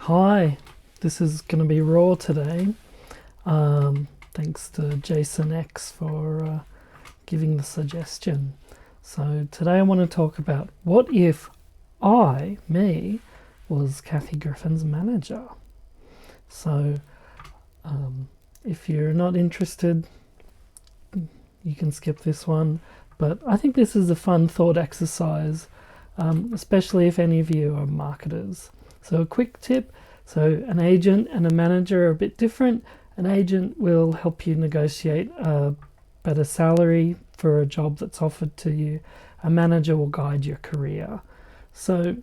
Hi, this is going to be raw today. Thanks to Jason X for giving the suggestion. So today I want to talk about what if me, was Kathy Griffin's manager. So if you're not interested, you can skip this one. But I think this is a fun thought exercise, especially if any of you are marketers. So a quick tip, so an agent and a manager are a bit different. An agent will help you negotiate a better salary for a job that's offered to you. A manager will guide your career. So,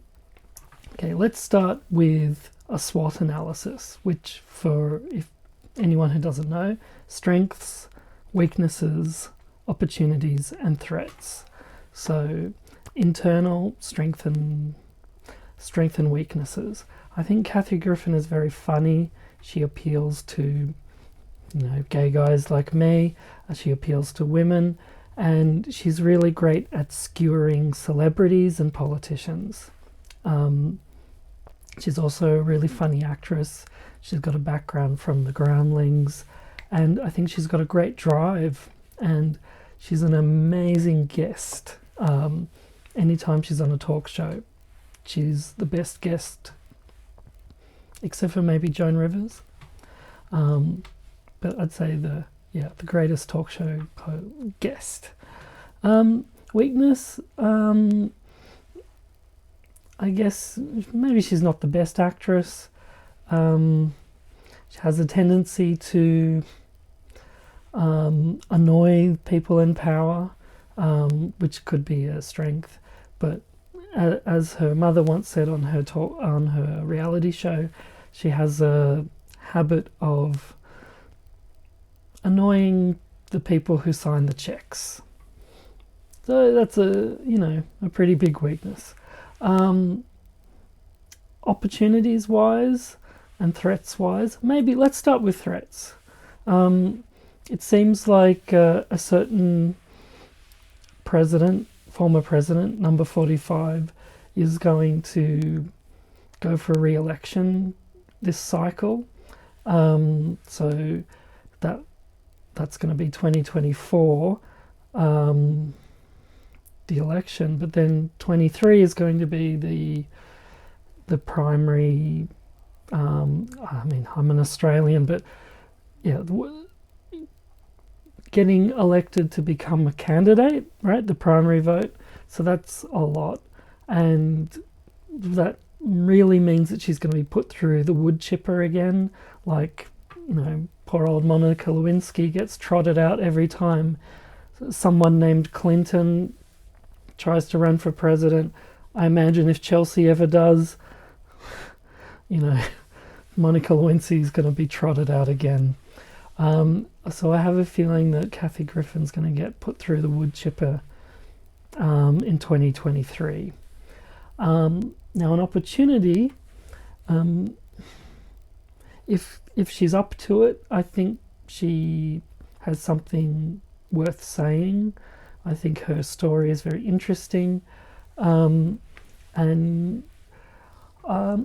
okay, let's start with a SWOT analysis, which for if anyone who doesn't know, strengths, weaknesses, opportunities, and threats. So internal strength and weaknesses. I think Kathy Griffin is very funny. She appeals to, gay guys like me. She appeals to women, and she's really great at skewering celebrities and politicians. She's also a really funny actress. She's got a background from the Groundlings, and I think she's got a great drive, and she's an amazing guest. Anytime she's on a talk show, she's the best guest, except for maybe Joan Rivers. But I'd say the greatest talk show guest. Weakness, I guess maybe she's not the best actress. She has a tendency to annoy people in power, which could be a strength. But as her mother once said on her reality show, she has a habit of annoying the people who sign the checks. So that's a pretty big weakness. Opportunities wise and threats wise, maybe let's start with threats. It seems like a certain former president, number 45, is going to go for re-election this cycle. So that's going to be 2024, the election, but then 23 is going to be the primary. I'm an Australian, but yeah, getting elected to become a candidate, right? The primary vote. So that's a lot. And that really means that she's going to be put through the wood chipper again. Like, poor old Monica Lewinsky gets trotted out every time someone named Clinton tries to run for president. I imagine if Chelsea ever does, Monica Lewinsky is going to be trotted out again. So I have a feeling that Kathy Griffin's going to get put through the wood chipper in 2023. Now, an opportunity, if she's up to it, I think she has something worth saying. I think her story is very interesting, and I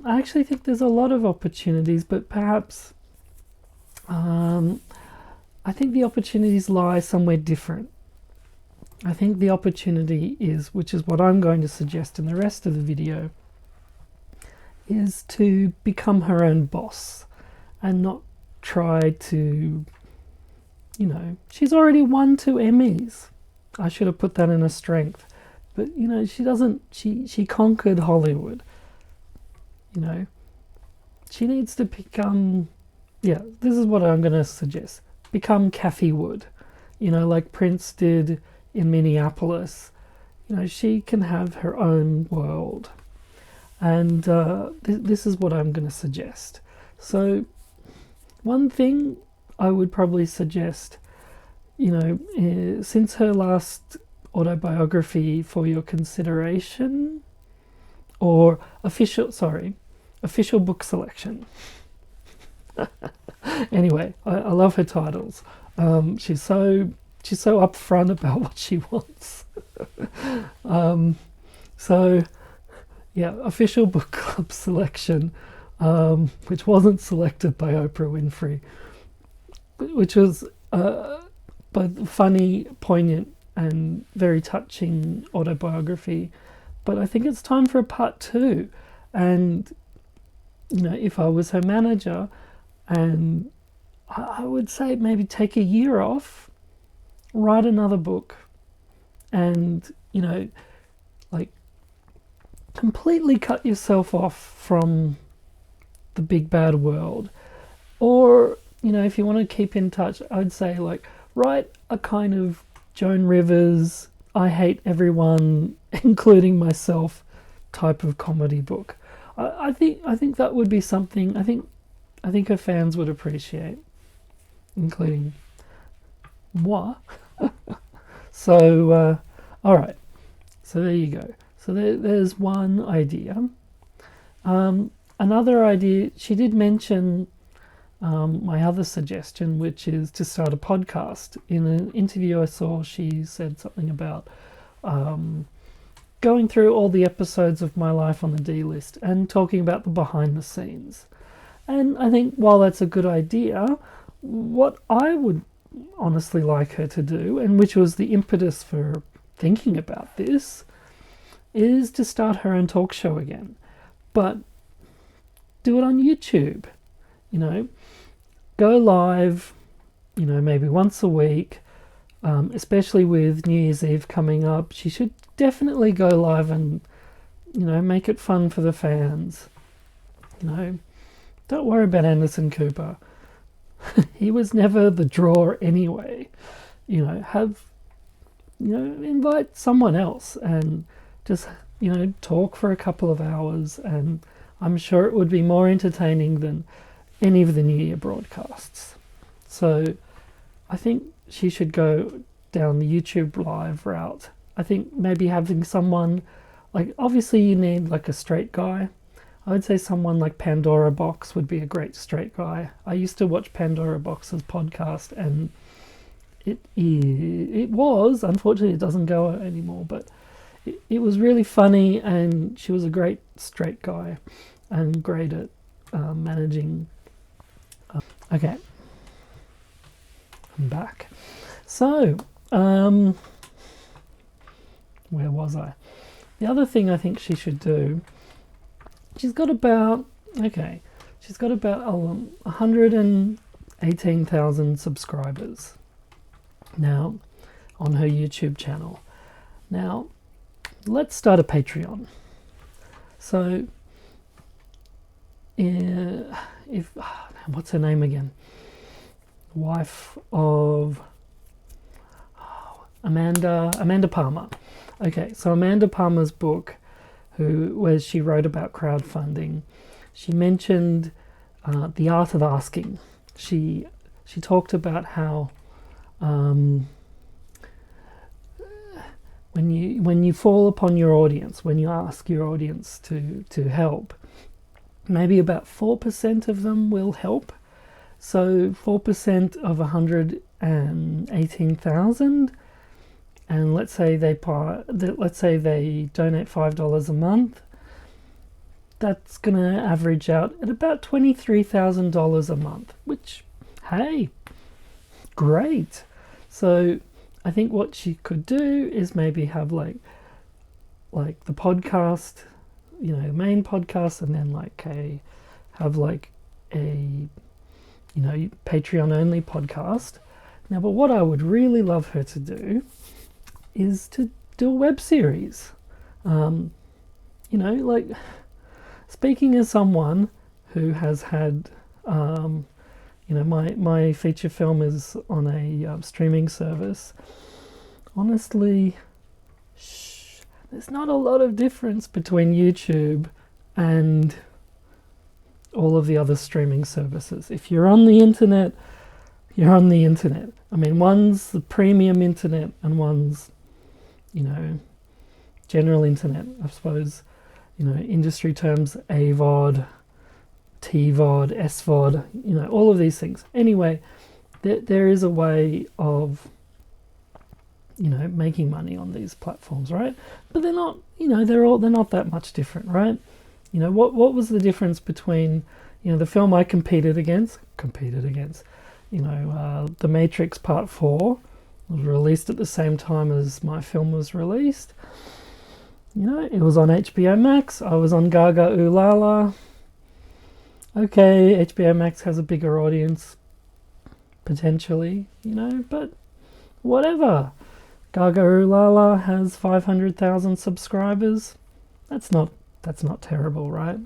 actually think there's a lot of opportunities, but perhaps I think the opportunities lie somewhere different. I think the opportunity is, which is what I'm going to suggest in the rest of the video, is to become her own boss and not try to, she's already won 2 Emmys. I should have put that in a strength. But, she conquered Hollywood. She needs to become, this is what I'm going to suggest. Become Kathy Wood, like Prince did in Minneapolis. She can have her own world. And this is what I'm going to suggest. So one thing I would probably suggest, since her last autobiography for your consideration, or official book selection. Anyway, I love her titles. She's so upfront about what she wants. So yeah, official book club selection. which wasn't selected by Oprah Winfrey, which was both funny, poignant, and very touching autobiography. But I think it's time for a part 2. And, if I was her manager, and I would say maybe take a year off, write another book, and, like completely cut yourself off from the big bad world. Or, if you want to keep in touch, I'd say like write a kind of Joan Rivers, I hate everyone, including myself, type of comedy book. I think that would be something I think her fans would appreciate, including moi. So, all right. So there you go. So there's one idea. Another idea, she did mention my other suggestion, which is to start a podcast. In an interview I saw, she said something about going through all the episodes of My Life on the D List and talking about the behind the scenes. And I think while that's a good idea, what I would honestly like her to do, and which was the impetus for thinking about this, is to start her own talk show again. But do it on YouTube. Go live, maybe once a week, especially with New Year's Eve coming up. She should definitely go live and, make it fun for the fans. Don't worry about Anderson Cooper. He was never the draw anyway. Invite someone else and just, talk for a couple of hours, and I'm sure it would be more entertaining than any of the New Year broadcasts. So I think she should go down the YouTube live route. I think maybe having someone, like, obviously you need like a straight guy. I would say someone like Pandora Box would be a great straight guy. I used to watch Pandora Box's podcast, and it was, unfortunately it doesn't go anymore, but it was really funny, and she was a great straight guy and great at managing. Okay, I'm back. So, where was I? The other thing I think she should do, she's got about 118,000 subscribers now on her YouTube channel. Now, let's start a Patreon. So, what's her name again? Wife of Amanda Palmer. Okay, so Amanda Palmer's book, where she wrote about crowdfunding, she mentioned the art of asking. She talked about how when you fall upon your audience, when you ask your audience to help, maybe about 4% of them will help. So 4% of 118,000, and let's say they donate $5 a month. That's going to average out at about $23,000 a month, which, hey, great. So I think what she could do is maybe have like the podcast, main podcast, and then have a Patreon only podcast. Now, but what I would really love her to do is to do a web series. Speaking as someone who has had, my feature film is on a streaming service. Honestly, there's not a lot of difference between YouTube and all of the other streaming services. If you're on the internet, you're on the internet. I mean, one's the premium internet and one's, general internet. I suppose, industry terms, AVOD, TVOD, SVOD, all of these things. Anyway, there is a way of, making money on these platforms, right? But they're not, they're not that much different, right? what was the difference between, the film I competed against, The Matrix Part 4 was released at the same time as my film was released. It was on HBO Max. I was on Gaga Ooh La La. Okay, HBO Max has a bigger audience, potentially, but whatever. Gaga Ooh La La has 500,000 subscribers. That's not terrible, right?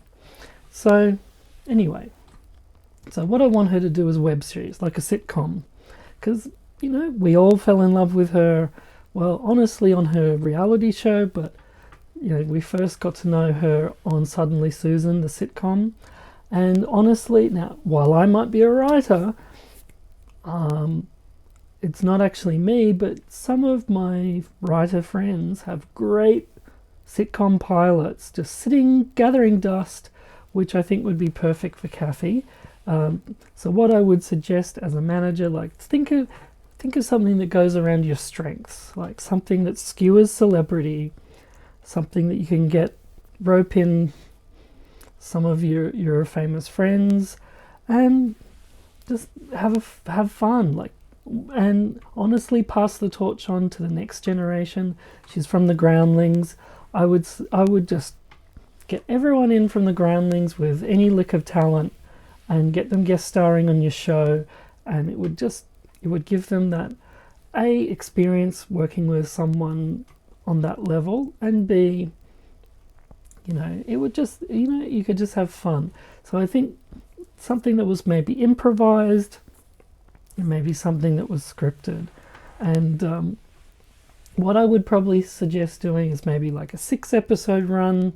So, anyway. So what I want her to do is web series, like a sitcom. Because, we all fell in love with her, well, honestly, on her reality show, but, we first got to know her on Suddenly Susan, the sitcom. And honestly, now, while I might be a writer, it's not actually me, but some of my writer friends have great sitcom pilots just sitting, gathering dust, which I think would be perfect for Kathy. So what I would suggest as a manager, think of something that goes around your strengths, like something that skewers celebrity, something that you can rope in some of your famous friends, and just have fun, and honestly pass the torch on to the next generation. She's from the Groundlings. I would just get everyone in from the Groundlings with any lick of talent and get them guest starring on your show, and it would give them that experience working with someone on that level, and B, it would just, you could just have fun. So I think something that was maybe improvised, maybe something that was scripted. And what I would probably suggest doing is maybe like a 6-episode run,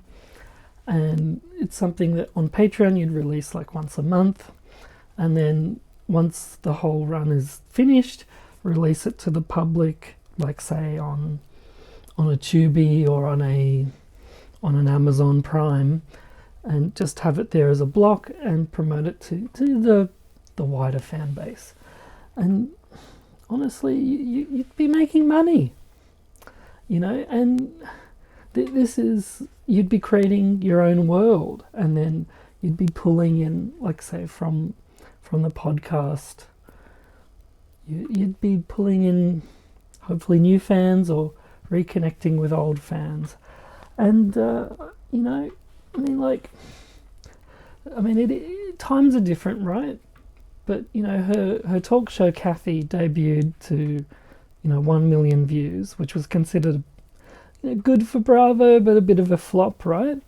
and it's something that on Patreon you'd release like once a month, and then once the whole run is finished, release it to the public, like say on a Tubi or on an Amazon Prime, and just have it there as a block and promote it to the wider fan base. And honestly, you'd be making money, and you'd be creating your own world, and then you'd be pulling in, like say from the podcast, you'd be pulling in hopefully new fans or reconnecting with old fans. And times are different, right? But her talk show Kathy debuted to 1 million views, which was considered good for Bravo, but a bit of a flop, right?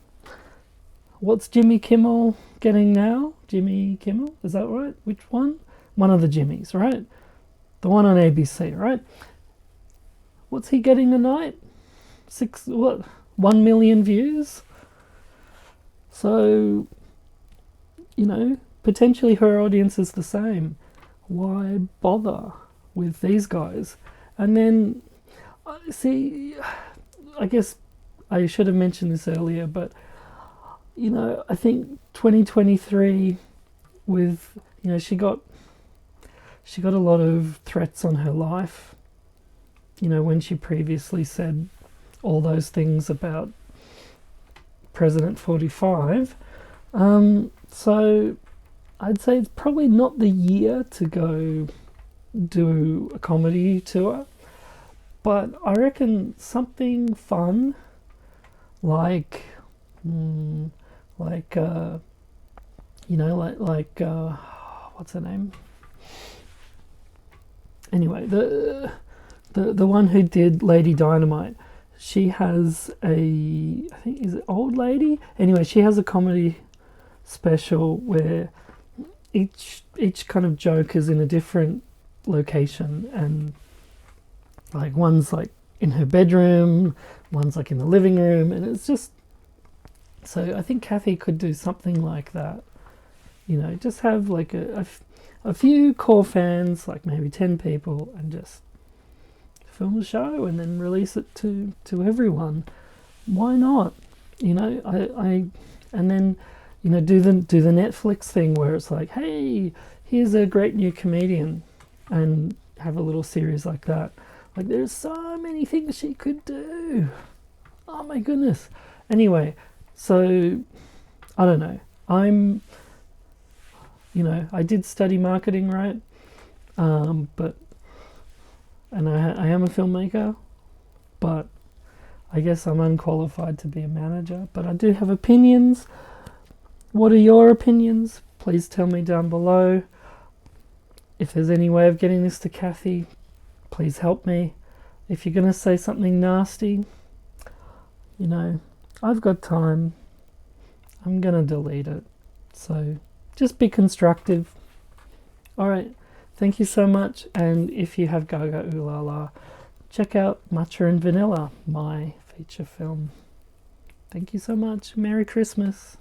What's Jimmy Kimmel getting now? Jimmy Kimmel, is that right? Which one? One of the Jimmys, right? The one on ABC, right? What's he getting tonight? 1 million views? So, potentially her audience is the same. Why bother with these guys? And then, see, I guess I should have mentioned this earlier, but, I think 2023 with, she got a lot of threats on her life, when she previously said all those things about President 45. So I'd say it's probably not the year to go do a comedy tour, but I reckon something fun like what's her name? Anyway, the one who did Lady Dynamite, she has I think, is it Old Lady? Anyway, she has a comedy special where each kind of joke is in a different location, and like one's like in her bedroom, one's like in the living room, and it's just, so I think Kathy could do something like that, just have like a few core fans, like maybe 10 people, and just film a show and then release it to everyone. Why not? I and then do the Netflix thing where it's like, hey, here's a great new comedian, and have a little series like that. Like, there's so many things she could do. Oh my goodness. Anyway, so I don't know. I did study marketing, right? But I am a filmmaker, but I guess I'm unqualified to be a manager. But I do have opinions. What are your opinions? Please tell me down below. If there's any way of getting this to Kathy, please help me. If you're going to say something nasty, I've got time. I'm going to delete it. So just be constructive. All right. Thank you so much. And if you have Gaga Ooh La La, check out Matcha and Vanilla, my feature film. Thank you so much. Merry Christmas.